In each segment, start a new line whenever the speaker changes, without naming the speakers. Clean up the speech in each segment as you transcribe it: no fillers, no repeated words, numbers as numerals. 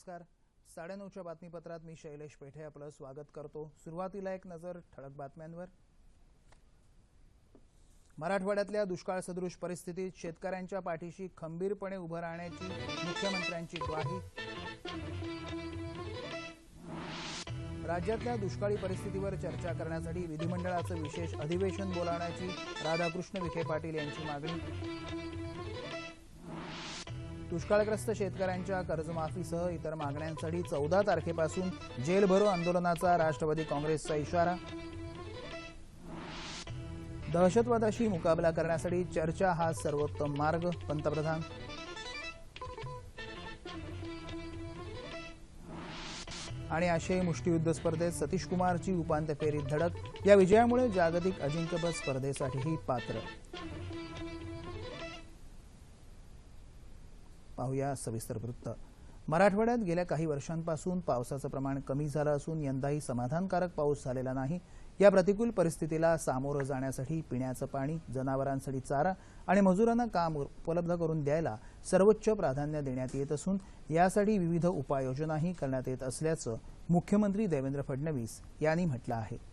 नमस्कार. 9:30च्या बातमीपत्रात मी शैलेश पेठे आपलं स्वागत करतो. सुरुवातीला एक नजर ठळक बातम्यांवर. मराठवाड्यातल्या दुष्काळ सदृश परिस्थितीत शेतकऱ्यांच्या पाठीशी खंबीरपणे उभं राहण्याची मुख्यमंत्र्यांची ग्वाही. राज्यातल्या दुष्काळी परिस्थितीवर चर्चा करण्यासाठी विधिमंडळाचं विशेष अधिवेशन बोलावण्याची राधाकृष्ण विखे पाटील यांची मागणी. दुष्काळग्रस्त शेतकऱ्यांच्या कर्जमाफीसह इतर मागण्यांसाठी 14 तारखेपासून जेल भरो आंदोलनाचा राष्ट्रवादी काँग्रेसचा इशारा. दहशतवादाशी मुकाबला करण्यासाठी चर्चा हा सर्वोत्तम मार्ग, पंतप्रधान. आणि आशियाई मुष्टियुद्ध स्पर्धेत सतीश कुमारची उपांत्य फेरीत धडक. या विजयामुळे जागतिक अजिंक्यपद स्पर्धेसाठीही पात्र. पाहूया सविस्तर वृत्त. मराठवाड्यात गेल्या काही वर्षांपासून पावसाचं प्रमाण कमी झालं असून यंदाही समाधानकारक पाऊस झालेला नाही. या प्रतिकूल परिस्थितीला सामोरं जाण्यासाठी पिण्याचं पाणी, जनावरांसाठी चारा आणि मजुरांना काम उपलब्ध करून द्यायला सर्वोच्च प्राधान्य देण्यात येत असून यासाठी विविध उपाययोजनाही करण्यात येत असल्याचं मुख्यमंत्री देवेंद्र फडणवीस यांनी म्हटलं आहे.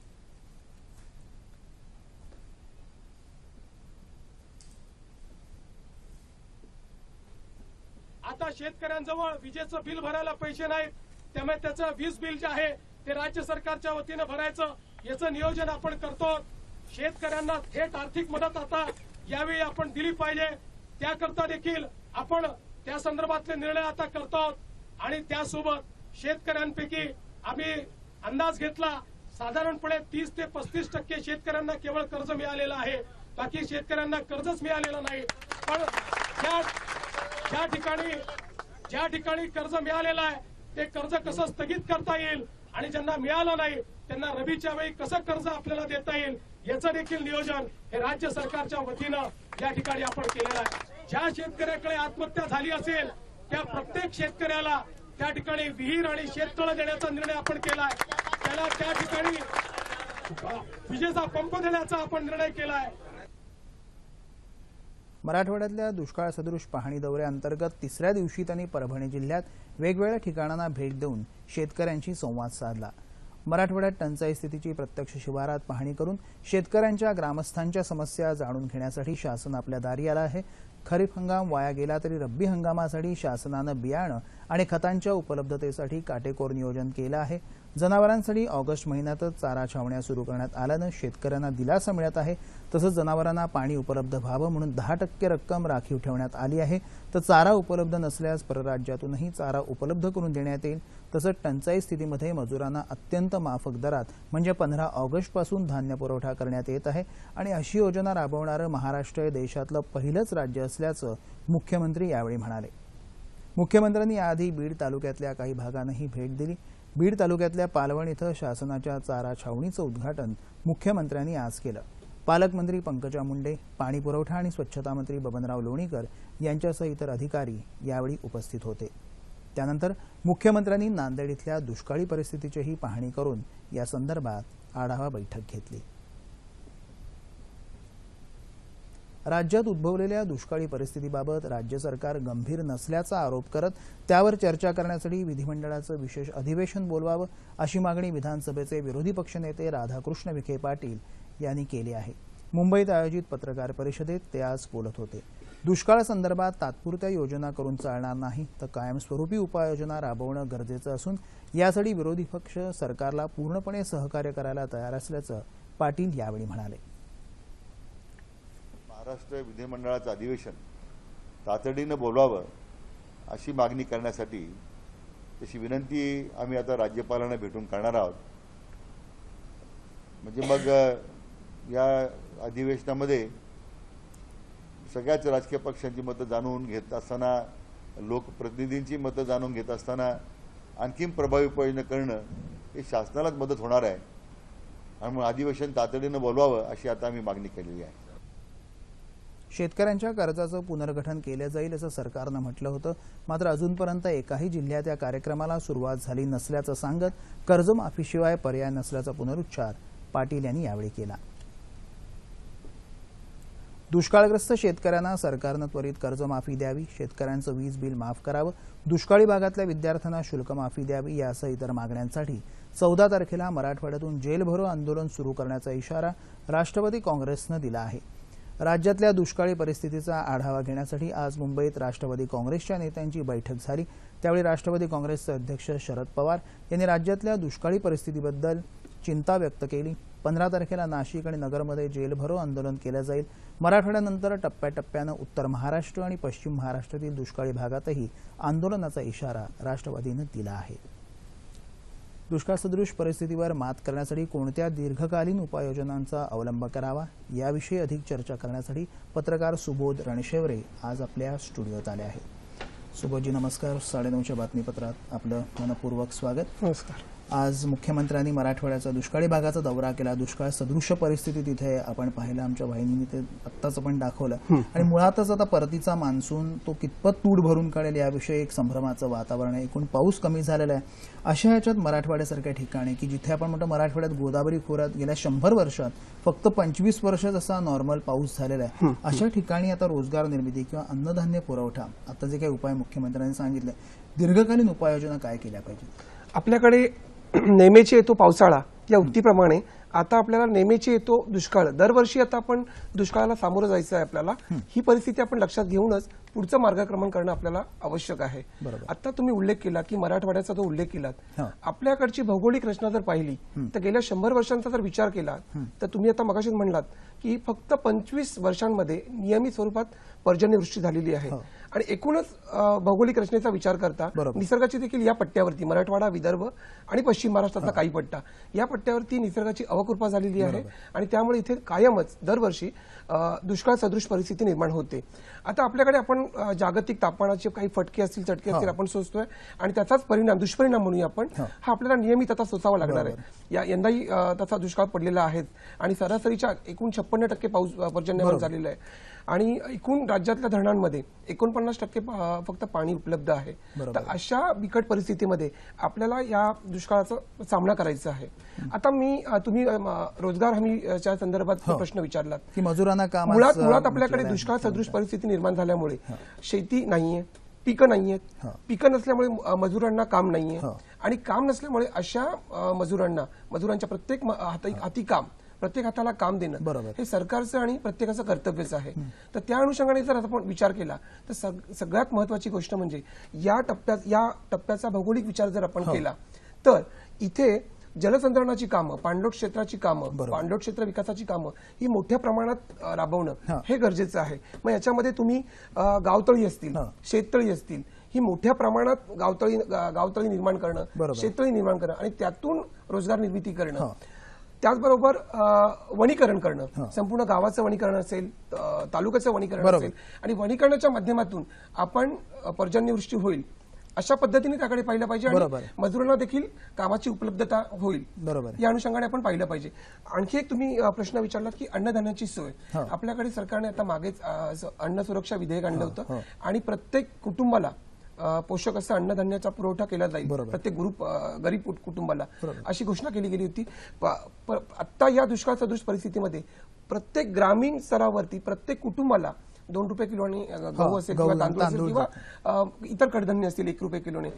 आता शेतकऱ्यांजवळ विजेचं बिल भरायला पैसे नाहीत, त्यामुळे त्याचं वीज बिल जे आहे ते राज्य सरकारच्या वतीने भरायचं याचं नियोजन आपण करतो. शेतकऱ्यांना थेट आर्थिक मदत आता यावेळी आपण दिली पाहिजे, त्याकरता देखील आपण त्या संदर्भातले निर्णय आता करतो. आणि त्यासोबत शेतकऱ्यांपैकी आम्ही अंदाज घेतला, साधारणपणे 30 ते 35% शेतकऱ्यांना केवळ कर्ज मिळालेलं आहे, बाकी शेतकऱ्यांना कर्जच मिळालेलं नाही. पण ज्या ठिकाणी कर्ज मिळालेलं आहे ते कर्ज कसं स्थगित करता येईल आणि ज्यांना मिळालं नाही त्यांना रबीच्या वेळी कसं कर्ज आपल्याला देता येईल याचं देखील नियोजन हे राज्य सरकारच्या वतीनं या ठिकाणी आपण केलेलं आहे. ज्या शेतकऱ्याकडे आत्महत्या झाली असेल त्या प्रत्येक शेतकऱ्याला त्या ठिकाणी विहीर आणि शेततळं देण्याचा निर्णय आपण केलाय. त्याला त्या ठिकाणी विजेचा पंप देण्याचा आपण निर्णय केलाय.
मराठवाड्यातल्या दुष्काळ सदृश पाहणी दौऱ्याअंतर्गत तिसऱ्या दिवशी त्यांनी परभणी जिल्ह्यात वेगवेगळ्या ठिकाणांना भेट देऊन शेतकऱ्यांशी संवाद साधला. मराठवाड्यात टंचाई स्थितीची प्रत्यक्ष शिवारात पाहणी करून शेतकऱ्यांच्या ग्रामस्थांच्या समस्या जाणून घेण्यासाठी शासन आपल्या दारी आलं आहे. खरीप हंगाम वाया गेला तरी रब्बी हंगामासाठी शासनानं बियाणं आणि खतांच्या उपलब्धतेसाठी काटेकोर नियोजन केलं आहे. जनावरांसाठी ऑगस्ट महिन्यातच चारा छावण्या सुरू करण्यात आल्यानं शेतकऱ्यांना दिलासा मिळत आहे. तसंच जनावरांना पाणी उपलब्ध व्हावं म्हणून 10% रक्कम राखीव ठेवण्यात आली आहे. तर चारा उपलब्ध नसल्यास परराज्यातूनही चारा उपलब्ध करून देण्यात येईल. तसंच टंचाई स्थितीमध्ये मजुरांना अत्यंत माफक दरात म्हणजे 15 ऑगस्टपासून धान्य पुरवठा करण्यात येत आहे. आणि अशी योजना राबवणारं महाराष्ट्र हे देशातलं पहिलंच राज्य असल्याचं मुख्यमंत्री यावेळी म्हणाले. मुख्यमंत्र्यांनी याआधी बीड तालुक्यातल्या काही भागांनाही भेट दिली. बीड तालुक्यातल्या पालवण इथं शासनाच्या चारा छावणीचं उद्घाटन मुख्यमंत्र्यांनी आज केलं. पालकमंत्री पंकजा मुंडे, पाणी पुरवठा आणि स्वच्छता मंत्री बबनराव लोणीकर यांच्यासह इतर अधिकारी यावेळी उपस्थित होते. त्यानंतर मुख्यमंत्र्यांनी नांदेड इथल्या दुष्काळी परिस्थितीचीही पाहणी करून या संदर्भात आढावा बैठक घेतली. राज्यात उद्भवलेल्या दुष्काळी परिस्थितीबाबत राज्य सरकार गंभीर नसल्याचा आरोप करत त्यावर चर्चा करण्यासाठी विधिमंडळाचं विशेष अधिवेशन बोलवावं अशी मागणी विधानसभेचे विरोधी पक्षनेते राधाकृष्ण विखे पाटील यांनी केली आहे. मुंबईत आयोजित पत्रकार परिषदेत ते आज बोलत होते. दुष्काळासंदर्भात तात्पुरत्या योजना करून चालणार नाही तर कायमस्वरूपी उपाययोजना राबवणं गरजेचं असून यासाठी विरोधी पक्ष सरकारला पूर्णपणे सहकार्य करायला तयार असल्याचं पाटील यावेळी म्हणाले.
महाराष्ट्र विधिमंडळाचं अधिवेशन तातडीनं बोलवावं अशी मागणी करण्यासाठी तशी विनंती आम्ही आता राज्यपालांना भेटून करणार आहोत. म्हणजे मग या अधिवेशनामध्ये सगळ्याच राजकीय पक्षांची मतं जाणून घेत असताना, लोकप्रतिनिधींची मतं जाणून घेत असताना आणखी प्रभावी उपाययोजना करणं हे शासनालाच मदत होणार आहे. आणि मग अधिवेशन तातडीनं बोलवावं अशी आता आम्ही मागणी केलेली आहे.
शेतकऱ्यांच्या कर्जाचं पुनर्गठन केलं जाईल असं सरकारनं म्हटलं होतं. मात्र अजूनपर्यंत एकाही जिल्ह्यात या कार्यक्रमाला सुरुवात झाली नसल्याचं सांगत कर्जमाफीशिवाय पर्याय नसल्याचा पुनरुच्चार पाटील यांनी यावेळी केला. दुष्काळग्रस्त शेतकऱ्यांना सरकारनं त्वरित कर्जमाफी द्यावी, शेतकऱ्यांचं वीज बिल माफ करावं, दुष्काळी भागातल्या विद्यार्थ्यांना शुल्क माफी द्यावी यासह इतर मागण्यांसाठी 14 तारखेला मराठवाड्यातून जेलभरो आंदोलन सुरू करण्याचा इशारा राष्ट्रवादी काँग्रेसनं दिला आहे. राज्यातल्या दुष्काळी परिस्थितीचा आढावा घेण्यासाठी आज मुंबईत राष्ट्रवादी काँग्रेसच्या नेत्यांची बैठक झाली. त्यावेळी राष्ट्रवादी काँग्रेसचे अध्यक्ष शरद पवार यांनी राज्यातल्या दुष्काळी परिस्थितीबद्दल चिंता व्यक्त केली. 15 तारखेला नाशिक आणि नगरमध्ये जेलभरो आंदोलन केलं जाईल. मराठवाड्यानंतर टप्प्याटप्प्यानं उत्तर महाराष्ट्र आणि पश्चिम महाराष्ट्रातील दुष्काळी भागातही आंदोलनाचा इशारा राष्ट्रवादीनं दिला आहे. दुष्काळसदृश परिस्थितीवर मात करण्यासाठी कोणत्या दीर्घकालीन उपाययोजनांचा अवलंब करावा याविषयी अधिक चर्चा करण्यासाठी पत्रकार सुबोध रणशेवरे आज आपल्या स्टुडिओत आले आहेत. सुबोधजी नमस्कार. 9:30च्या बातमीपत्रात आपलं मनपूर्वक स्वागत.
नमस्कार.
आज मुख्यमंत्र्यांनी मराठवाड्याचा दुष्काळी भागाचा दौरा केला. दुष्काळ सदृश परिस्थिती तिथे आपण पाहिलं, आमच्या वाहिनीने ते आत्ताच आपण दाखवलं. आणि मुळातच आता परतीचा मान्सून तो कितपत तूड भरून काढेल याविषयी एक संभ्रमाचं वातावरण आहे. एकूण पाऊस कमी झालेला आहे. अशा ह्याच्यात मराठवाड्यासारख्या ठिकाणी की जिथे आपण म्हणतो मराठवाड्यात गोदावरी खोऱ्यात गेल्या 100 वर्षात फक्त 25 वर्ष असा नॉर्मल पाऊस झालेला आहे, अशा ठिकाणी आता रोजगार निर्मिती किंवा अन्नधान्य पुरवठा, आता जे काही उपाय मुख्यमंत्र्यांनी सांगितले, दीर्घकालीन उपाययोजना काय केल्या पाहिजेत?
आपल्याकडे नेहमीची येतो पावसाळा या उक्तीप्रमाणे आता आपल्याला नेहमीची येतो दुष्काळ. दरवर्षी आता आपण दुष्काळाला सामोरं जायचं आहे. आपल्याला ही परिस्थिती आपण लक्षात घेऊनच पुढचं मार्गक्रमण करणं आपल्याला आवश्यक आहे. आता तुम्ही उल्लेख केला की मराठवाड्याचा जो उल्लेख केलात, आपल्याकडची भौगोलिक रचना जर पाहिली तर गेल्या 100 वर्षांचा जर विचार केला तर तुम्ही आता मगाशीच म्हणलात की फक्त 25 वर्षांमध्ये नियमित स्वरूपात पर्जन्यवृष्टी झालेली आहे. आणि एकूणच भौगोलिक रचनेचा विचार करता निसर्गाची देखील या पट्ट्यावरती मराठवाडा, विदर्भ आणि पश्चिम महाराष्ट्रातला काही पट्टा, या पट्ट्यावरती निसर्गाची अवकृपा झालेली आहे. आणि त्यामुळे इथे कायमच दरवर्षी दुष्काळ सदृश परिस्थिती निर्माण होते. आता आपल्याकडे आपण जागतिक तापमानाचे काही फटके असतील, चटके असतील आपण सोसतोय आणि त्याचाच परिणाम, दुष्परिणाम म्हणूया आपण, हा आपल्याला नियमित आता सोसावा लागणार आहे. यंदाही तसा दुष्काळ पडलेला आहे आणि सरासरीच्या एकूण 56% पाऊस पर्जन्यावर झालेला आहे. आणि एकूण राज्यातल्या धरणांमध्ये 49% फक्त पाणी उपलब्ध आहे. तर अशा बिकट परिस्थितीमध्ये आपल्याला या दुष्काळाचा सामना करायचा आहे. आता तुम्ही रोजगार हमीच्या संदर्भात प्रश्न विचारलात
की मजुरांना काम,
मुळात आपल्याकडे दुष्काळ सदृश परिस्थिती निर्माण झाल्यामुळे शेती नाहीये, पिकं नाहीयेत, पिकं नसल्यामुळे मजुरांना काम नाहीये आणि काम नसल्यामुळे अशा मजुरांच्या प्रत्येक हाती काम, प्रत्येक हाताला काम देणं हे सरकारचं आणि प्रत्येकाचं कर्तव्यच आहे. तर त्या अनुषंगाने जर आपण विचार केला तर सगळ्यात महत्वाची गोष्ट म्हणजे या टप्प्याचा भौगोलिक विचार जर आपण केला तर इथे जलसंधारणाची कामं, पाणलोट क्षेत्राची कामं, पाणलोट क्षेत्र विकासाची कामं ही मोठ्या प्रमाणात राबवणं हे गरजेचं आहे. मग याच्यामध्ये तुम्ही गावतळी असतील, शेततळी असतील, ही मोठ्या प्रमाणात गावतळी निर्माण करणं, शेततळी निर्माण करणं आणि त्यातून रोजगार निर्मिती करणं, त्याचबरोबर वनीकरण करणं, संपूर्ण गावाचं वनीकरण असेल, तालुक्याचं वनीकरण असेल आणि वनीकरणाच्या माध्यमातून आपण पर्जन्यवृष्टी होईल अशा पद्धतीने त्याकडे पाहिलं पाहिजे आणि मजुरांना देखील कामाची उपलब्धता होईल या अनुषंगाने आपण पाहिलं पाहिजे. आणखी एक तुम्ही प्रश्न विचारलात की अन्नधान्याची सोय. आपल्याकडे सरकारने आता मागेच अन्न सुरक्षा विधेयक आणलं होतं आणि प्रत्येक कुटुंबाला पोषक असं अन्नधान्याचा पुरवठा केला जाईल, प्रत्येक गरीब कुटुंबाला, अशी घोषणा केली गेली होती. आता या दुष्काळ सदृश परिस्थितीमध्ये प्रत्येक ग्रामीण स्तरावरती प्रत्येक कुटुंबाला 2 रुपये किलोने गहू असेल किंवा तांदूळ असेल किंवा इतर कडधान्य असतील 1 रुपये किलोने,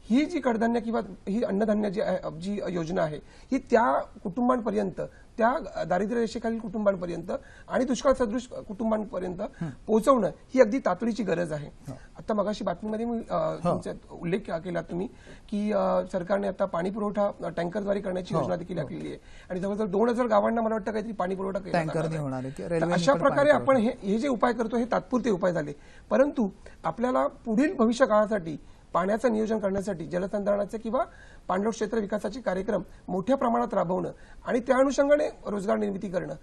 ही जी कडधान्य किंवा ही अन्नधान्य जी योजना आहे ही त्या कुटुंबांपर्यंत, त्या दारिद्र्य रेषेखालील कुटुंबांपर्यंत आणि दुष्काळ सदृश कुटुंबांपर्यंत पोहोचवणं ही अगदी तातडीची गरज आहे. आता मगाशी बातमीमध्ये मी तुमचा उल्लेख केला तुम्ही की सरकारने आता पाणी पुरवठा टँकरद्वारे करण्याची योजना देखील आखलेली आहे आणि जवळजवळ 2000 गावांना मला वाटतं काहीतरी पाणी पुरवठा केला. अशा प्रकारे आपण हे जे उपाय करतो हे तात्पुरते उपाय झाले, परंतु आपल्याला पुढील भविष्य काळासाठी पाण्याचं नियोजन करण्यासाठी जलसंधारणाचे किंवा पाणलोट क्षेत्र विकासाचे कार्यक्रम मोठ्या प्रमाणात राबवणं आणि त्या अनुषंगाने रोजगार निर्मिती करणं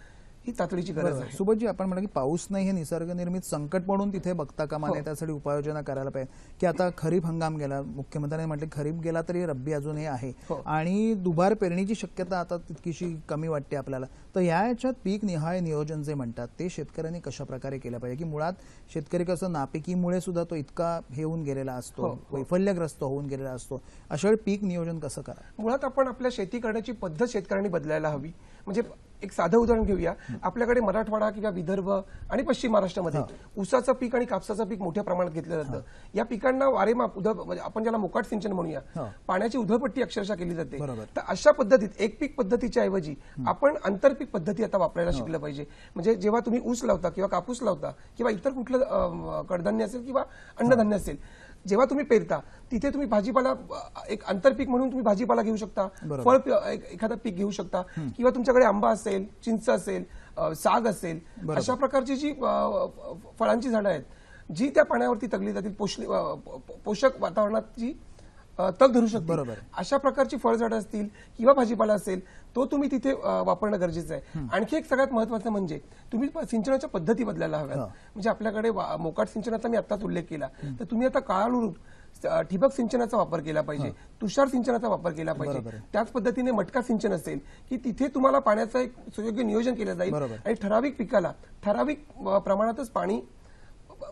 ही तातडीची गरज आहे.
सुबोधजी, आपण म्हटलं की पाऊस नाही हे निसर्ग निर्मित संकट म्हणून तिथे बघता कामा नये, त्यासाठी उपाययोजना करायला पाहिजे. की आता खरीप हंगाम गेला, मुख्यमंत्र्यांनी म्हटले खरीप गेला तरी रब्बी अजूनही आहे आणि दुबार पेरणीची शक्यता आता तितकीशी कमी वाटते आपल्याला. तर याच्यात पीक निहाय नियोजन जे म्हणतात ते शेतकऱ्यांनी कशा प्रकारे केलं पाहिजे? की मुळात शेतकरी कसं नापिकीमुळे सुद्धा तो इतका हे होऊन गेलेला असतो, वैफल्यग्रस्त होऊन गेलेला असतो, अशा वेळी पीक नियोजन कसं करा?
मुळात आपण आपल्या शेती करण्याची पद्धत शेतकऱ्यांनी बदलायला हवी. म्हणजे एक साधं उदाहरण घेऊया. आपल्याकडे मराठवाडा किंवा विदर्भ आणि पश्चिम महाराष्ट्रामध्ये ऊसाचं पीक आणि कापसाचं पीक मोठ्या प्रमाणात घेतलं जातं. या पिकांना वारेमाप म्हणजे आपण ज्याला मोकाट सिंचन म्हणूया, पाण्याची उधळपट्टी अक्षरशः केली जाते. तर अशा पद्धतीत एक पीक पद्धतीच्या ऐवजी आपण आंतरपीक पद्धती आता वापरायला शिकलं पाहिजे. म्हणजे जेव्हा तुम्ही ऊस लावता किंवा कापूस लावता किंवा इतर कुठलं कडधान्य असेल किंवा अन्नधान्य असेल, जेव्हा तुम्ही पेरता तिथे तुम्ही भाजीपाला एक आंतरपीक म्हणून तुम्ही भाजीपाला घेऊ शकता, फळ एखादं पीक घेऊ शकता किंवा तुमच्याकडे आंबा असेल, चिंच असेल, साग असेल, अशा प्रकारची जी फळांची झाडं आहेत जी त्या पाण्यावरती तगली जातील, पोषक वातावरणात जी तग धरू शकते, अशा प्रकारची फळझाडं असतील किंवा भाजीपाला असेल तो तुम्ही तिथे वापरणं गरजेचं आहे. आणखी एक सगळ्यात महत्वाचं म्हणजे तुम्ही सिंचनाच्या पद्धती बदलायला हव्यात. म्हणजे आपल्याकडे मोकाट सिंचनाचा मी आताच उल्लेख केला, तर तुम्ही आता काळानुरूप ठिबक सिंचनाचा वापर केला पाहिजे, तुषार सिंचनाचा वापर केला पाहिजे. त्याच पद्धतीने मटका सिंचन असेल की तिथे तुम्हाला पाण्याचं एक सुयोग्य नियोजन केलं जाईल आणि ठराविक पिकाला ठराविक प्रमाणातच पाणी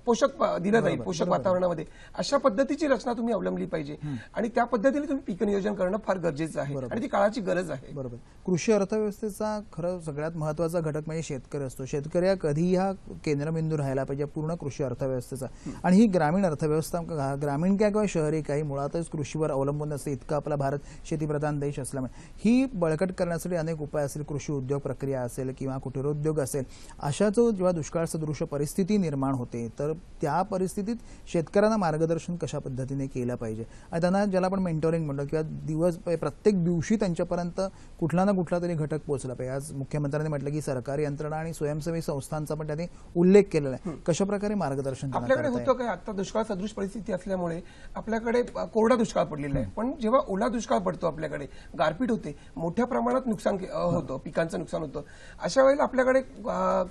पोषक दिलं जाईल, पोषक वातावरणामध्ये. अशा पद्धतीची रचना तुम्ही अवलंबली पाहिजे आणि त्या पद्धतीने तुम्ही पीक नियोजन करणं फार गरजेचं आहे आणि ती काळाची गरज आहे.
बरोबर. कृषी अर्थव्यवस्थेचा खरं सगळ्यात महत्वाचा घटक म्हणजे शेतकरी असतो. शेतकरी हा कधी हा केंद्रबिंदू राहायला पाहिजे पूर्ण कृषी अर्थव्यवस्थेचा. आणि ही ग्रामीण अर्थव्यवस्था, ग्रामीण काय किंवा शहरी काही, मुळातच कृषीवर अवलंबून असते. इतका आपला भारत शेतीप्रधान देश असल्यामुळे ही बळकट करण्यासाठी अनेक उपाय असेल, कृषी उद्योग प्रक्रिया असेल किंवा कुटीरोद्योग असेल. अशाच जेव्हा दुष्काळ सदृश परिस्थिती निर्माण होते तर त्या परिस्थितीत शेतकऱ्यांना मार्गदर्शन कशा पद्धतीने केलं पाहिजे आणि त्यांना ज्याला आपण मेंटोरिंग म्हणतो किंवा प्रत्येक दिवशी त्यांच्यापर्यंत कुठला ना कुठला तरी घटक पोहोचला पाहिजे. आज मुख्यमंत्र्यांनी म्हटलं की सरकारी यंत्रणा आणि स्वयंसेवी संस्थांचा पण त्यांनी उल्लेख केलेला आहे. कशा प्रकारे मार्गदर्शन
आपल्याकडे होतं काय, आता दुष्काळ सदृश परिस्थिती असल्यामुळे आपल्याकडे कोरडा दुष्काळ पडलेला आहे. पण जेव्हा ओला दुष्काळ पडतो, आपल्याकडे गारपीट होते, मोठ्या प्रमाणात नुकसान होतं, पिकांचं नुकसान होतं. अशा वेळेला आपल्याकडे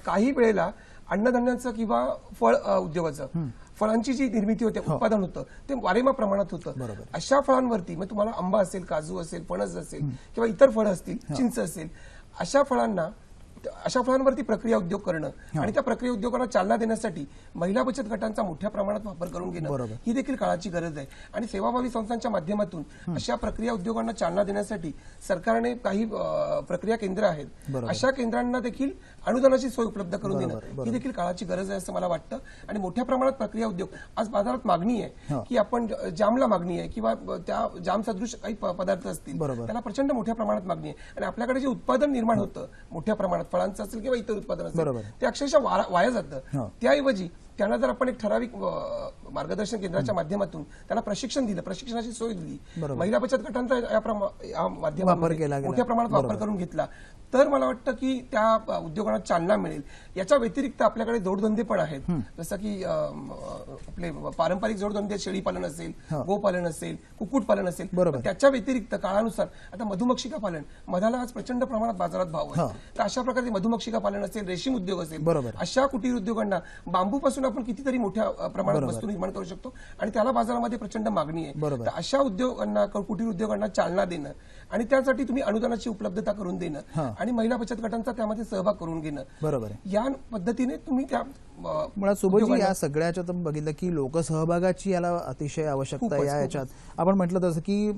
काही वेळेला अन्नधान्याचं किंवा फळ उद्योगाचं फळांची जी निर्मिती होते, उत्पादन होतं, ते वारेमाप प्रमाणात होतं. अशा फळांवरती मग तुम्हाला आंबा असेल, काजू असेल, फणस असेल किंवा इतर फळं असतील, चिंच असेल, अशा फळांवरती प्रक्रिया उद्योग करणं आणि त्या प्रक्रिया उद्योगांना चालना देण्यासाठी महिला बचत गटांचा मोठ्या प्रमाणात वापर करून घेणं ही देखील काळाची गरज आहे. आणि सेवाभावी संस्थांच्या माध्यमातून अशा प्रक्रिया उद्योगांना चालना देण्यासाठी सरकारने काही प्रक्रिया केंद्र आहेत, अशा केंद्रांना देखील अनुदानाची सोय उपलब्ध करून देणं ही देखील काळाची गरज आहे असं मला वाटतं. आणि मोठ्या प्रमाणात प्रक्रिया उद्योग, आज बाजारात मागणी आहे की आपण जामला मागणी आहे किंवा त्या जाम सदृश काही पदार्थ असतील त्याला प्रचंड मोठ्या प्रमाणात मागणी आहे. आणि आपल्याकडे जे उत्पादन निर्माण होतं मोठ्या प्रमाणात फळांचं असेल किंवा इतर उत्पादन असेल ते अक्षरशः वाया जातं. त्याऐवजी त्यांना जर आपण एक ठराविक मार्गदर्शन केंद्राच्या माध्यमातून त्यांना प्रशिक्षण दिलं, प्रशिक्षणाची सोय दिली, महिला बचत गटांचा या माध्यमातून मोठ्या प्रमाणात वापर करून घेतला, तर मला वाटतं की त्या उद्योगांना चालना मिळेल. याच्या व्यतिरिक्त आपल्याकडे जोडधंदे पण आहेत, जसं की आपले पारंपरिक जोडधंदे, शेळीपालन असेल, गोपालन असेल, कुक्कुटपालन असेल. त्याच्या व्यतिरिक्त काळानुसार आता मधुमक्षिका पालन, मधाला आज प्रचंड प्रमाणात बाजारात भाव आहे, तर अशा प्रकारचे मधुमक्षिका पालन असेल, रेशीम उद्योग असेल, अशा कुटीर उद्योगांना, बांबूपासून आपण कितीतरी मोठ्या प्रमाणात वस्तू निर्माण करू शकतो आणि त्याला बाजारामध्ये प्रचंड मागणी आहे. तर अशा उद्योगांना, कुटीर उद्योगांना चालना देणं आणि त्यासाठी तुम्ही अनुदानाची उपलब्धता करून देणं आणि महिला बचत गटांचा त्यामध्ये सहभाग करून घेणं, बरोबर, या पद्धतीने तुम्ही त्या
मुळात सोबतची या सगळ्याच्या तर बघितलं की लोकसहभागाची याला अतिशय आवश्यकता आहे. याच्यात आपण म्हटलं तसं की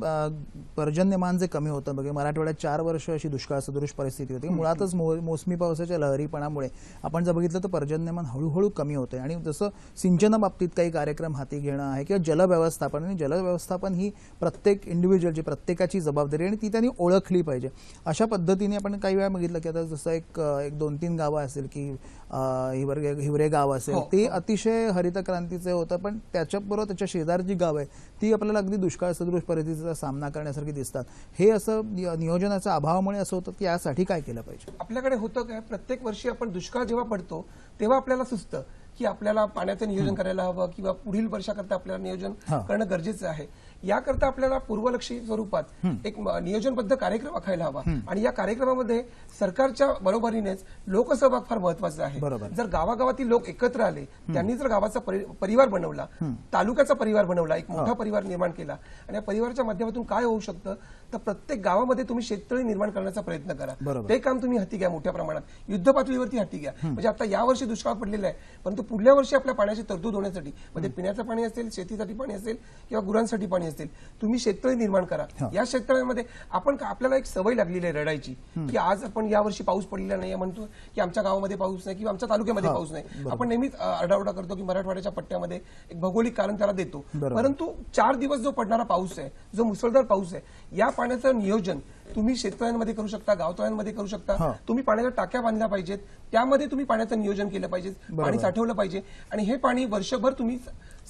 पर्जन्यमान जे कमी होतं, बघा मराठवाड्यात 4 वर्ष अशी दुष्काळ सदृश परिस्थिती होती. मुळातच मोसमी पावसाच्या लहरीपणामुळे आपण जर बघितलं तर पर्जन्यमान हळूहळू कमी होतंय. आणि जसं सिंचनाबाबतीत काही कार्यक्रम हाती घेणं आहे किंवा जलव्यवस्थापन, आणि जलव्यवस्थापन ही प्रत्येक इंडिव्हिज्युअलची, प्रत्येकाची जबाबदारी आणि ती त्यांनी ओळखली पाहिजे. अशा पद्धतीने आपण काही वेळा बघितलं की आता जसं एक 2-3 गावं असेल की हिवरे गाव असेल, ते अतिशय हरित क्रांतीचे होतं, पण त्याच्याबरोबर त्याच्या शेजारची गाव आहे ती आपल्याला अगदी दुष्काळ सदृश परिस्थितीचा सामना करण्यासारखी दिसतात. हे असं नियोजनाच्या अभावामुळे असं होतं की यासाठी काय केलं पाहिजे?
आपल्याकडे होतं काय, प्रत्येक वर्षी आपण दुष्काळ जेव्हा पडतो तेव्हा आपल्याला सुचतं की आपल्याला पाण्याचं नियोजन करायला हवं किंवा पुढील वर्षाकरता आपल्याला नियोजन करणं गरजेचं आहे. याकरता आपल्याला पूर्वलक्षी स्वरूपात एक नियोजनबद्ध कार्यक्रम आखायला हवा आणि या कार्यक्रमामध्ये सरकारच्या बरोबरीनेच लोकसहभाग फार महत्वाचा आहे. जर गावागावातील लोक एकत्र आले, त्यांनी जर गावाचा परिवार बनवला, तालुक्याचा परिवार बनवला, एक मोठा परिवार निर्माण केला आणि या परिवाराच्या माध्यमातून काय होऊ शकतं, तर प्रत्येक गावामध्ये तुम्ही शेततळी निर्माण करण्याचा प्रयत्न करा. ते काम तुम्ही हाती घ्या, मोठ्या प्रमाणात युद्ध पातळीवरती हाती घ्या. म्हणजे आता यावर्षी दुष्काळ पडलेला आहे, परंतु पुढल्या वर्षी आपल्या पाण्याची तरतूद होण्यासाठी, म्हणजे पिण्याचं पाणी असेल, शेतीसाठी पाणी असेल किंवा गुरांसाठी पाणी असेल, तुम्ही शेततळे निर्माण करा. या शेततळ्यांमध्ये आपल्याला एक सवय लागलेली आहे रडायची, की आज आपण यावर्षी पाऊस पडलेला नाही म्हणतो की आमच्या गावामध्ये पाऊस नाही किंवा आमच्या तालुक्यामध्ये पाऊस नाही. आपण नेहमीच आरडाओरडा करतो की मराठवाड्याच्या पट्ट्यामध्ये एक भौगोलिक कारण त्याला देतो. परंतु 4 दिवस जो पडणारा पाऊस आहे, जो मुसळधार पाऊस आहे, या पाण्याचं नियोजन तुम्ही शेततळ्यांमध्ये करू शकता, गावतळ्यांमध्ये करू शकता. तुम्ही पाण्याच्या टाक्या बांधल्या पाहिजेत, त्यामध्ये तुम्ही पाण्याचं नियोजन केलं पाहिजे, पाणी साठवलं पाहिजे आणि हे पाणी वर्षभर तुम्ही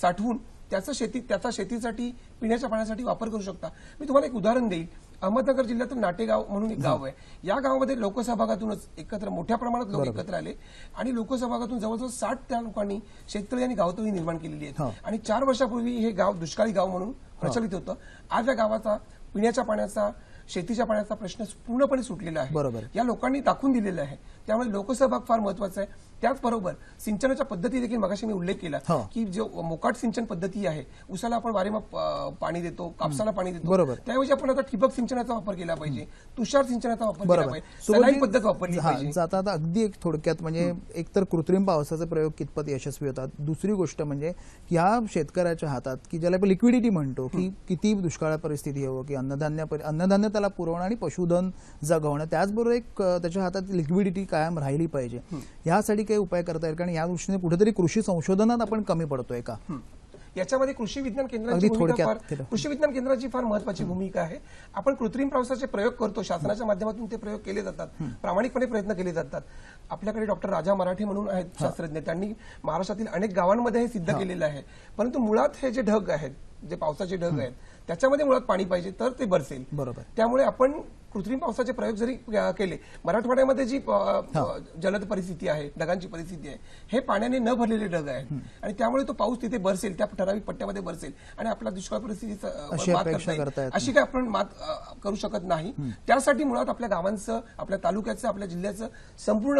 साठवून त्याचा शेतीसाठी पिण्याच्या पाण्यासाठी वापर करू शकता. मी तुम्हाला एक उदाहरण देईल. अहमदनगर जिल्ह्यातील नाटेगाव म्हणून एक गाव आहे. या गावामध्ये लोकसहभागातूनच एकत्र मोठ्या प्रमाणात लोक एकत्र आले आणि लोकसहभागातून जवळजवळ 60 त्या लोकांनी शेततळी आणि गावतळी निर्माण केलेली आहेत. आणि 4 वर्षापूर्वी हे गाव दुष्काळी गाव म्हणून प्रचलित होतं. आज या गावाचा पिण्याच्या पाण्याचा, शेतीच्या पाण्याचा प्रश्न पूर्णपणे सुटलेला आहे. या लोकांनी दाखवून दिलेला आहे. त्यामुळे लोकसहभाग फार महत्वाचा आहे. त्याचबरोबर सिंचनाच्या पद्धती देखील मगाशी मी उल्लेख केला की जो मोकाट सिंचन पद्धती आहे, उसाला आपण वारेमाप पाणी देतो, कापसाला पाणी देतो, त्याऐवजी आपण आता ठिबक सिंचनाचा वापर केला पाहिजे, तुषार सिंचनाचा वापर केला पाहिजे, सलाईन पद्धत वापरली पाहिजे.
आता अगदी एक थोडक्यात म्हणजे एकतर कृत्रिम पावसाचा प्रयोग कितपत यशस्वी होतात, दुसरी गोष्ट म्हणजे की ह्या शेतकऱ्याच्या हातात की ज्याला आपण लिक्विडिटी म्हणतो की किती दुष्काळ परिस्थिती येवो की अन्नधान्य त्याला पुरवणं आणि पशुधन जगवणं, त्याचबरोबर एक त्याच्या हातात लिक्विडिटी कायम राहिली पाहिजे. यासाठी काही उपाय करता येईल? कारण या दृष्टीने कुठेतरी कृषी संशोधनात आपण कमी पडतोय का?
याच्यामध्ये कृषी विज्ञान केंद्राची फार महत्वाची भूमिका आहे. आपण कृत्रिम पावसाचे प्रयोग करतो, शासनाच्या माध्यमातून ते प्रयोग केले जातात, प्रामाणिकपणे प्रयत्न केले जातात. आपल्याकडे डॉक्टर राजा मराठे म्हणून आहेत शास्त्रज्ञ, त्यांनी महाराष्ट्रातील अनेक गावांमध्ये हे सिद्ध केलेलं आहे. परंतु मुळात हे जे ढग आहेत, जे पावसाचे ढग आहेत, त्याच्यामध्ये मुळात पाणी पाहिजे तर ते बरसेल. त्यामुळे आपण कृत्रिम पावसाचे प्रयोग जरी केले, मराठवाड्यामध्ये जी जलद परिस्थिती आहे, ढगांची परिस्थिती आहे, हे पाण्याने न भरलेले ढग आहेत आणि त्यामुळे तो पाऊस तिथे बरसेल, त्या ठराविक पट्ट्यामध्ये बरसेल आणि आपला दुष्काळ परिस्थितीचा मात करता येईल अशी काय आपण मात करू शकत नाही. त्यासाठी मुळात आपल्या गावांचं, आपल्या तालुक्याचं, आपल्या जिल्ह्याचं संपूर्ण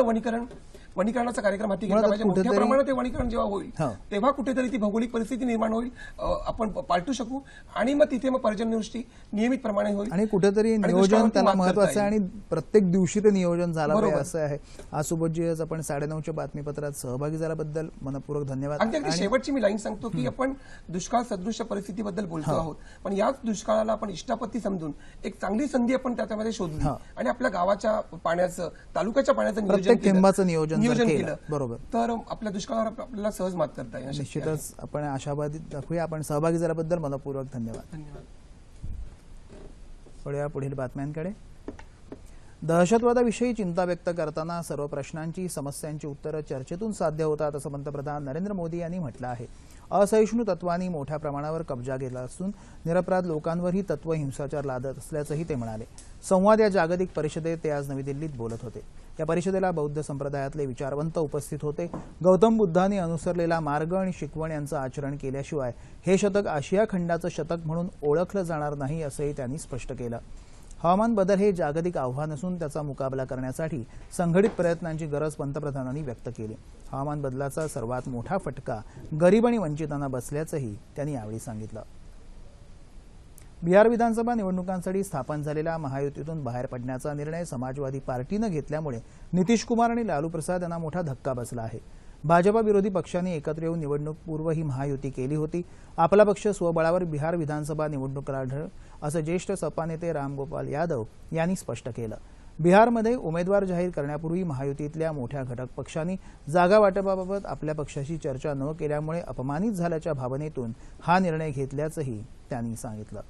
वनीकरणाचा कार्यक्रम हाती घेतला पाहिजे. मोठ्या प्रमाणात हे वनीकरण जेव्हा होईल तेव्हा कुठेतरी ती भौगोलिक परिस्थिती निर्माण होईल, आपण पालटू शकू आणि मग तिथे पर्जन्यवृष्टी नियमितप्रमाणे होईल
आणि कुठेतरी नियोजन त्याला महत्वाचं आहे आणि प्रत्येक दिवशी ते नियोजन झालं पाहिजे असं आहे. आज सोबतजी आपण 9:30च्या बातमीपत्रात सहभागी झाल्याबद्दल मनपूर्वक धन्यवाद.
अगदी शेवटची मी लाईन सांगतो की आपण दुष्काळ सदृश परिस्थितीबद्दल बोलतो आहोत, पण याच दुष्काळाला आपण इष्टापत्ती समजून एक चांगली संधी आपण त्याच्यामध्ये शोधली आणि आपल्या गावाच्या पाण्याचं, तालुक्याच्या पाण्याचं नियोजन केलं बरोबर, तर आपल्या दुष्काळावर आपल्याला सहज मात करता येईल.
निश्चितच आपण आशावादी दाखवूया. आपण सहभागी झाल्याबद्दल मनपूर्वक धन्यवाद. पुढील बातम्यांकडे. दहशतवादाविषयी चिंता व्यक्त करताना सर्व प्रश्नांची, समस्यांची उत्तरं चर्चेतून साध्य होतात असं पंतप्रधान नरेंद्र मोदी यांनी म्हटलं आहे. असहिष्णू तत्वांनी मोठ्या प्रमाणावर कब्जा केला असून निरपराध लोकांवरही तत्व हिंसाचार लादत असल्याचंही ते म्हणाले. संवाद या जागतिक परिषदेत ते आज नवी दिल्लीत बोलत होते. या परिषदेला बौद्ध संप्रदायातले विचारवंत उपस्थित होते. गौतम बुद्धांनी अनुसरलेला मार्ग आणि शिकवण यांचं आचरण केल्याशिवाय हे शतक आशिया खंडाचं शतक म्हणून ओळखलं जाणार नाही असंही त्यांनी स्पष्ट केलं. हवामान बदल हे जागतिक आव्हान असून त्याचा मुकाबला करण्यासाठी संघटित प्रयत्नांची गरज पंतप्रधानांनी व्यक्त केली. हवामान बदलाचा सर्वात मोठा फटका गरीब आणि वंचितांना बसल्याचंही त्यांनी यावेळी सांगितलं. बिहार विधानसभा निवडणुकांसाठी स्थापन झालेल्या महायुतीतून बाहेर पडण्याचा निर्णय समाजवादी पार्टीनं घेतल्यामुळे नितीश कुमार आणि लालू प्रसाद यांना मोठा धक्का बसला आहे. भाजपा विरोधी पक्षांनी एकत्र येऊन निवडणूक पूर्व ही महायुती केली होती. आपला पक्ष स्वबळावर बिहार विधानसभा निवडणूक लढेल असं ज्येष्ठ सपा नेते रामगोपाल यादव यांनी स्पष्ट केलं. बिहारमध्ये उमेदवार जाहीर करण्यापूर्वी महायुतीतल्या मोठ्या घटक पक्षांनी जागा वाटपाबाबत आपल्या पक्षाशी चर्चा न केल्यामुळे अपमानित झाल्याच्या भावनेतून हा निर्णय घेतल्याचंही त्यांनी सांगितलं.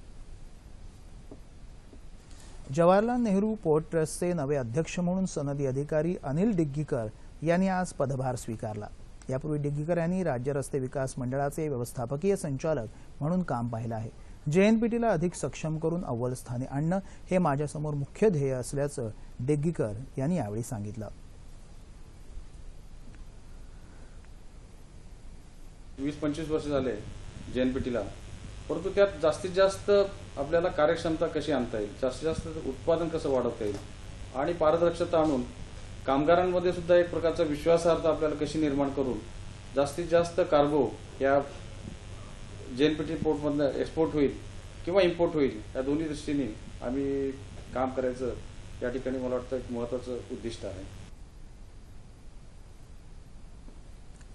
जवाहरलाल नेहरू पोर्ट ट्रस्टचे नवे अध्यक्ष म्हणून सनदी अधिकारी अनिल डिग्गीकर यांनी आज पदभार स्वीकारला. यापूर्वी डिग्गीकर यांनी राज्य रस्ते विकास मंडळाचे व्यवस्थापकीय संचालक म्हणून काम पाहिलं आहे. जेएनपीटीला अधिक सक्षम करून अव्वल स्थानी आणणं हे माझ्यासमोर मुख्य ध्येय असल्याचं डिग्गीकर यांनी यावेळी सांगितलं.
20-25 वर्ष झाले जेएनपीटीला, परंतु त्यात जास्तीत जास्त आपल्याला कार्यक्षमता कशी आणता येईल, जास्तीत जास्त उत्पादन कसं वाढवता येईल आणि पारदर्शकता आणून कामगारांमध्ये सुद्धा एक प्रकारचा विश्वासार्हता आपल्याला कशी निर्माण करून जास्तीत जास्त कार्गो या जेएनपीटी पोर्टमधनं एक्सपोर्ट होईल किंवा इम्पोर्ट होईल, या दोन्ही दृष्टीने आम्ही काम करायचं या ठिकाणी मला वाटतं एक महत्त्वाचं उद्दिष्ट आहे.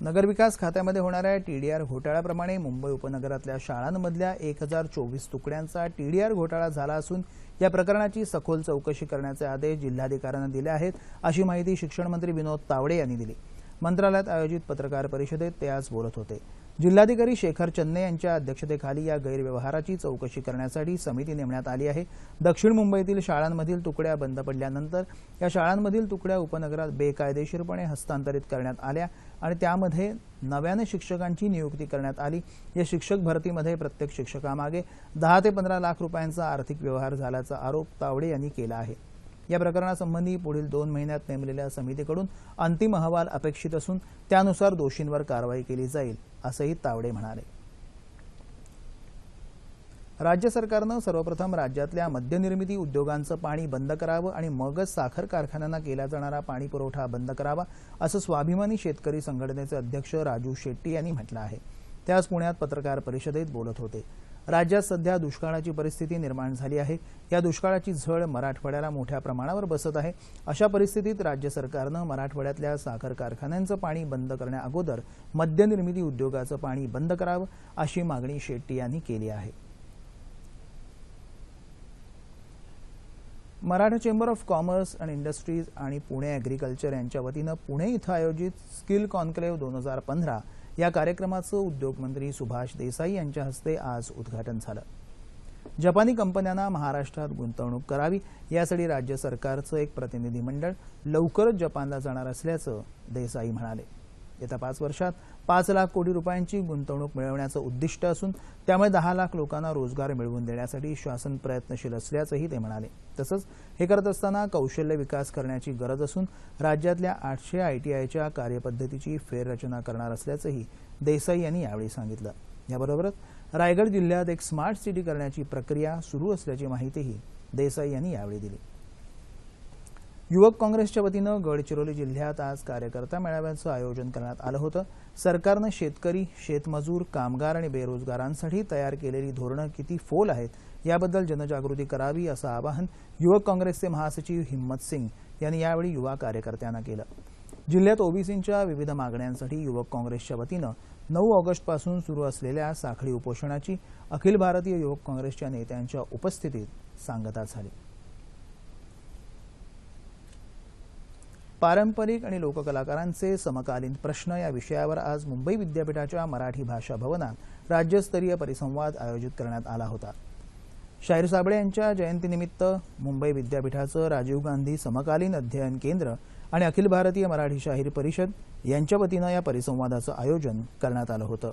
नगरविकास खात्यामध्ये होणाऱ्या टीडीआर घोटाळ्याप्रमाणे मुंबई उपनगरातल्या शाळांमधल्या 1024 तुकड्यांचा टीडीआर घोटाळा झाला असून या प्रकरणाची सखोल चौकशी करण्याचे आदेश जिल्हाधिकाऱ्यांना दिले आहेत, अशी माहिती शिक्षण मंत्री विनोद तावडे यांनी दिली। मंत्रालयात आयोजित पत्रकार परिषदेत ते आज बोलत होते। जिल्हाधिकारी शेखर चन्ने यांच्या अध्यक्षतेखाली या गैरव्यवहाराची चौकशी करण्यासाठी समिती नेमण्यात आली आहे। दक्षिण मुंबईतील शाळांमधील तुकड्या बंद पडल्यानंतर या शाळांमधील तुकड्या उपनगरात बेकायदेशीरपणे हस्तांतरित करण्यात आल्या आणि त्यामध्ये नव्याने शिक्षकांची नियुक्ती करण्यात आली। या शिक्षक भरतीमध्ये प्रत्येक शिक्षकामागे 10 ते 15 लाख रुपयांचा आर्थिक व्यवहार झाल्याचा आरोप तावडे यांनी केला आहे। या प्रकरणासंबंधी पुढील 2 महिन्यात नेमलेल्या समितीकडून अंतिम अहवाल अपेक्षित असून त्यानुसार दोषींवर कारवाई केली जाईल, असंही तावडे म्हणाले। राज्य सरकारनं सर्वप्रथम राज्यातल्या मद्यनिर्मिती उद्योगांचं पाणी बंद करावं आणि मगच साखर कारखान्यांना केला जाणारा पाणी पुरवठा बंद करावा, असं स्वाभिमानी शेतकरी संघटनेचे अध्यक्ष राजू शेट्टी यांनी म्हटलं आहे। ते आज पुण्यात पत्रकार परिषदेत बोलत होते। राज्यात सध्या दुष्काळाची परिस्थिती निर्माण झाली आहे। या दुष्काळाची झळ मराठवाड्याला मोठ्या प्रमाणावर बसत आहे। अशा परिस्थितीत राज्य सरकारनं मराठवाड्यातल्या साखर कारखान्यांचं पाणी बंद करण्याअगोदर मद्यनिर्मिती उद्योगाचं पाणी बंद करावं, अशी मागणी शेट्टी यांनी केली आहे। Maratha chamber of commerce and industries आणि पुणे ॲग्रिकल्चर यांच्या वतीनं पुणे इथं आयोजित स्किल कॉन्क्लेव्ह 2015 या कार्यक्रमाचं उद्योगमंत्री सुभाष देसाई यांच्या हस्ते आज उद्घाटन झालं। जपानी कंपन्यांना महाराष्ट्रात गुंतवणूक करावी यासाठी राज्य सरकारचं एक प्रतिनिधी मंडळ लवकरच जपानला जाणार असल्याचं देसाई म्हणाले। येत्या 5 वर्षात 5 लाख कोटी रुपयांची गुंतवणूक मिळवण्याचं उद्दिष्ट असून त्यामुळे 10 लाख लोकांना रोजगार मिळवून देण्यासाठी शासन प्रयत्नशील असल्याचंही ते म्हणाले। तसंच हे करत असताना कौशल्य विकास करण्याची गरज असून राज्यातल्या 800 ITIच्या कार्यपद्धतीची फेररचना करणार असल्याचंही देसाई यांनी यावेळी सांगितलं। याबरोबरच रायगड जिल्ह्यात एक स्मार्ट सिटी करण्याची प्रक्रिया सुरू असल्याची माहितीही देसाई यांनी यावेळी दिली। युवक काँग्रेसच्या वतीनं गडचिरोली जिल्ह्यात आज कार्यकर्ता मेळाव्याचं आयोजन करण्यात आलं होतं। सरकारनं शेतकरी, शेतमजूर, कामगार आणि बेरोजगारांसाठी तयार केलेली धोरणं किती फोल आहेत याबद्दल जनजागृती करावी, असं आवाहन युवक काँग्रेसचे महासचिव हिम्मत सिंग यांनी यावेळी युवा कार्यकर्त्यांना केलं। जिल्ह्यात ओबीसींच्या विविध मागण्यांसाठी युवक काँग्रेसच्या वतीनं 9 ऑगस्टपासून सुरू असलेल्या साखळी उपोषणाची अखिल भारतीय युवक काँग्रेसच्या नेत्यांच्या उपस्थितीत सांगता झाली। पारंपरिक आणि लोककलाकारांचे समकालीन प्रश्न या विषयावर आज मुंबई विद्यापीठाच्या मराठी भाषा भवनात राज्यस्तरीय परिसंवाद आयोजित करण्यात आला होता। शाहीर साबळे यांच्या जयंतीनिमित्त मुंबई विद्यापीठाचं राजीव गांधी समकालीन अध्ययन केंद्र आणि अखिल भारतीय मराठी शाहीर परिषद यांच्या वतीनं या परिसंवादाचं आयोजन करण्यात आलं होतं।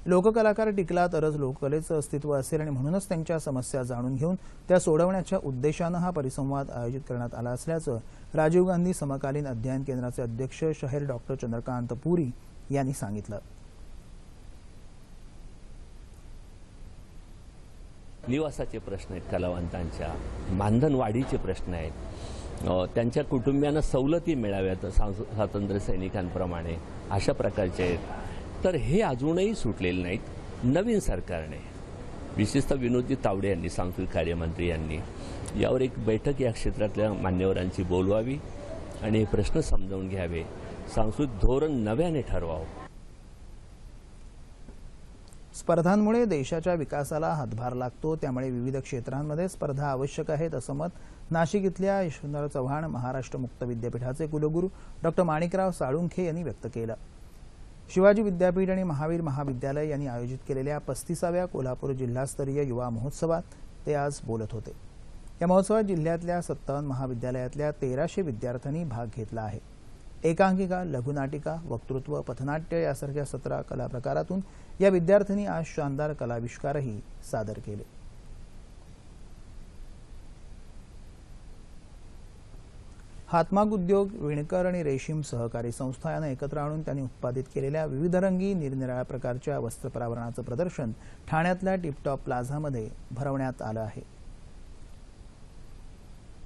लोककलाकार टिकला तरच लोककलेचं अस्तित्व असेल आणि म्हणूनच त्यांच्या समस्या जाणून घेऊन त्या सोडवण्याच्या उद्देशानं हा परिसंवाद आयोजित करण्यात आला असल्याचं राजीव गांधी समकालीन अध्ययन केंद्राचे अध्यक्ष शाहीर डॉक्टर चंद्रकांत पुरी यांनी सांगितलं।
निवासाचे प्रश्न आहेत, कलावंतांच्या मानधनवाढीचे प्रश्न आहेत, त्यांच्या कुटुंबियांना सवलती मिळाव्यात स्वातंत्र्य सैनिकांप्रमाणे, अशा प्रकारचे आहेत। तर हे अजूनही सुटलेले नाहीत। नवीन सरकारने विशेषतः विनोदजी तावडे यांनी, सांस्कृतिक कार्यमंत्री यांनी यावर एक बैठक या क्षेत्रातल्या मान्यवरांची बोलवावी आणि हे प्रश्न समजावून घ्यावे, सांस्कृतिक धोरण नव्याने ठरवावं।
स्पर्धांमुळे देशाच्या विकासाला हातभार लागतो, त्यामुळे विविध क्षेत्रांमध्ये स्पर्धा आवश्यक आहेत, असं मत नाशिक इथल्या यशवंतराव चव्हाण महाराष्ट्र मुक्त विद्यापीठाचे कुलगुरू डॉक्टर माणिकराव साळुंखे यांनी व्यक्त केलं। शिवाजी विद्यापीठ आणि महावीर महाविद्यालय यांनी आयोजित केलेल्या 35व्या कोल्हापूर जिल्हास्तरीय युवा महोत्सवात ते आज बोलत होते। या महोत्सवात जिल्ह्यातल्या 57 महाविद्यालयातल्या 1300 विद्यार्थ्यांनी भाग घेतला आहे। एकांकिका, लघुनाटिका, वक्तृत्व, पथनाट्य यासारख्या 17 कला प्रकारातून या विद्यार्थ्यांनी आज शानदार कलाविष्कारही सादर केले। हातमाग उद्योग, विणकर आणि रेशीम सहकारी संस्था यांना एकत्र आणून त्यांनी उत्पादित केलेल्या विविधरंगी निरनिराळ्या प्रकारच्या वस्त्रपरावरणाचं प्रदर्शन ठाण्यातल्या टिपटॉप प्लाझामध्ये भरवण्यात आलं आहे।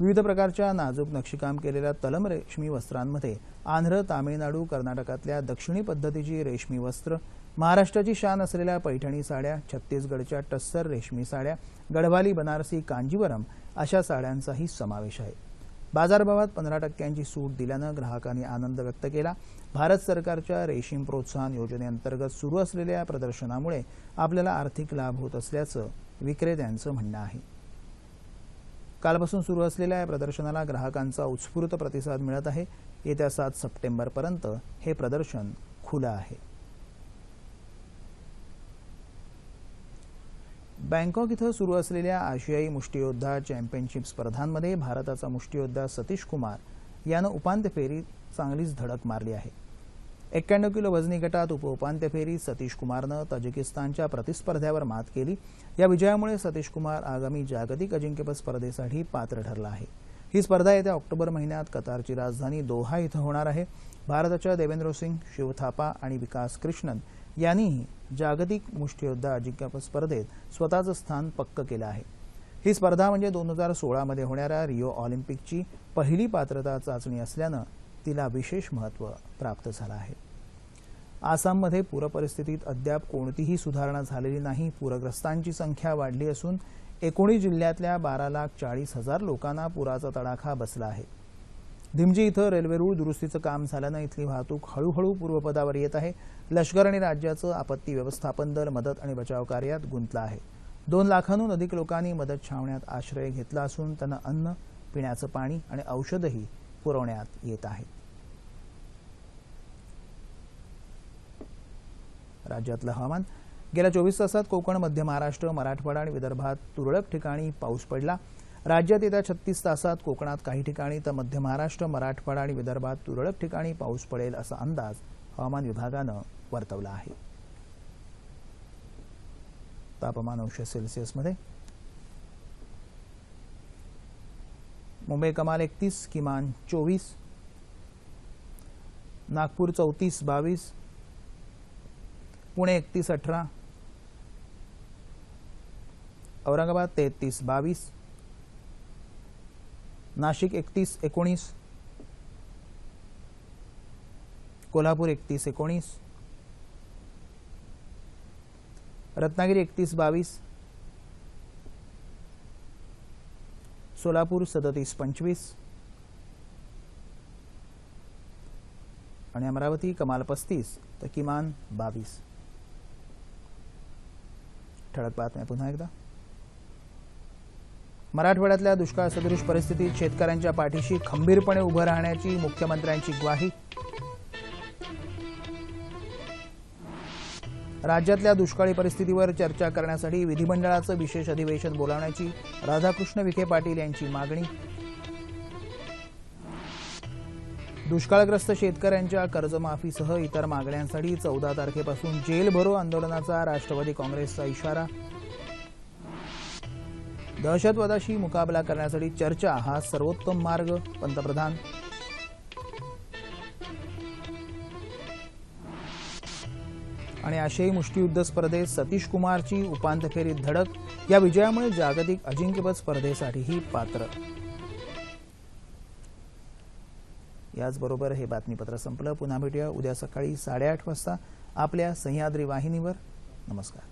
विविध प्रकारच्या नाजूक नक्षीकाम केलेल्या तलम रेशमी वस्त्रांमध्ये आंध्र, तामिळनाडू, कर्नाटकातल्या दक्षिणी पद्धतीची रेशमी वस्त्र, महाराष्ट्राची शान असलेल्या पैठणी साड्या, छत्तीसगडच्या टस्सर रेशमी साड्या, गढवाली, बनारसी, कांजीवरम अशा साड्यांचाही समावेश आहे। बाजारभावात 15% सूट दिल्यानं ग्राहकांनी आनंद व्यक्त केला. भारत सरकारच्या रेशीम प्रोत्साहन योजनेअंतर्गत सुरू असलेल्या या प्रदर्शनामुळे आपल्याला आर्थिक लाभ होत असल्याचं विक्रेत्यांचं म्हणणं आहे. कालपासून सुरू असलेल्या या प्रदर्शनाला ग्राहकांचा उत्स्फूर्त प्रतिसाद मिळत आहे. येत्या 7 सप्टेंबरपर्यंत हे प्रदर्शन खुलं आहे. बँकॉक इथं सुरू असलेल्या आशियाई मुष्टियोद्धा चॅम्पियनशिप स्पर्धांमध्ये भारताचा मुष्टियोद्धा सतीश कुमार यानं उपांत्य फेरीत चांगलीच धडक मारली आहे. 91 किलो वजनी गटात उपउपांत्य फेरीत सतीश कुमारनं तजिकिस्तानच्या प्रतिस्पर्ध्यावर मात केली. या विजयामुळे सतीश कुमार आगामी जागतिक अजिंक्यपद स्पर्धेसाठी पात्र ठरला आहे. ही स्पर्धा येत्या ऑक्टोबर महिन्यात कतारची राजधानी दोहा इथं होणार आहे. भारताच्या देवेंद्र सिंग, शिव थापा आणि विकास कृष्णन यांनीही जागतिक मुष्टियोद्धा अजिंक्यपद स्पर्धेत स्वतःचं स्थान पक्क केलं आहे. ही स्पर्धा म्हणजे 2016 मध्ये होणाऱ्या रिओ ऑलिम्पिकची पहिली पात्रता चाचणी असल्यानं तिला विशेष महत्त्व प्राप्त झालं आहे. आसाममध्ये पूरपरिस्थितीत अद्याप कोणतीही सुधारणा झालेली नाही. पूरग्रस्तांची संख्या वाढली असून 19 जिल्ह्यातल्या 12,40,000 लोकांना पुराचा तडाखा बसला आहे. धिमजी इथं रेल्वे रूळ दुरुस्तीचं काम झाल्यानं इथली वाहतूक हळूहळू पूर्वपदावर येत आहे. लष्कर आणि राज्याचं आपत्ती व्यवस्थापन दल मदत आणि बचाव कार्यात गुंतलं आहे. 2 लाखांहून अधिक लोकांनी मदत छावण्यात आश्रय घेतला असून त्यांना अन्न, पिण्याचं पाणी आणि औषधही पुरवण्यात येत आहेत. राज्यातलं हवामान. गेल्या 24 तासात कोकण, मध्य महाराष्ट्र, मराठवाडा आणि विदर्भात तुरळक ठिकाणी पाऊस पडला. राज्यात येत्या 36 तासात कोकणात काही ठिकाणी तर मध्य महाराष्ट्र, मराठवाडा आणि विदर्भात तुरळक ठिकाणी पाऊस पडेल असा अंदाज हवामान विभागानं वर्तवला आहे. तापमान अंश मध्ये. मुंबई कमाल 31, किमान 24. नागपूर 34-22. पुणे 31-18. औरंगाबाद 33-22. नाशिक 31-19. कोल्हापूर 31-19. रत्नागिरी 31-22. सोलापूर 37-25. आणि अमरावती कमाल 35 तर किमान 22. ठळक बातम्या पुन्हा एकदा. मराठवाड्यातल्या दुष्काळ सदृश परिस्थितीत शेतकऱ्यांच्या पाठीशी खंबीरपणे उभं राहण्याची मुख्यमंत्र्यांची ग्वाही. राज्यातल्या दुष्काळी परिस्थितीवर चर्चा करण्यासाठी विधिमंडळाचं विशेष अधिवेशन बोलावण्याची राधाकृष्ण विखे पाटील यांची मागणी. दुष्काळग्रस्त शेतकऱ्यांच्या कर्जमाफीसह इतर मागण्यांसाठी 14 तारखेपासून जेल भरो आंदोलनाचा राष्ट्रवादी काँग्रेसचा इशारा. दहशतवादाशी मुकाबला करण्यासाठी चर्चा हा सर्वोत्तम मार्ग, पंतप्रधान. आणि आशियाई मुष्टियुद्ध स्पर्धेत सतीश कुमारची उपांत्य फेरीत धडक. या विजयामुळे जागतिक अजिंक्यपद स्पर्धेसाठीही पात्र. याचबरोबर हे बातमीपत्र संपलं. पुन्हा भेटूया उद्या सकाळी 8:30 वाजता आपल्या सह्याद्री वाहिनीवर. नमस्कार.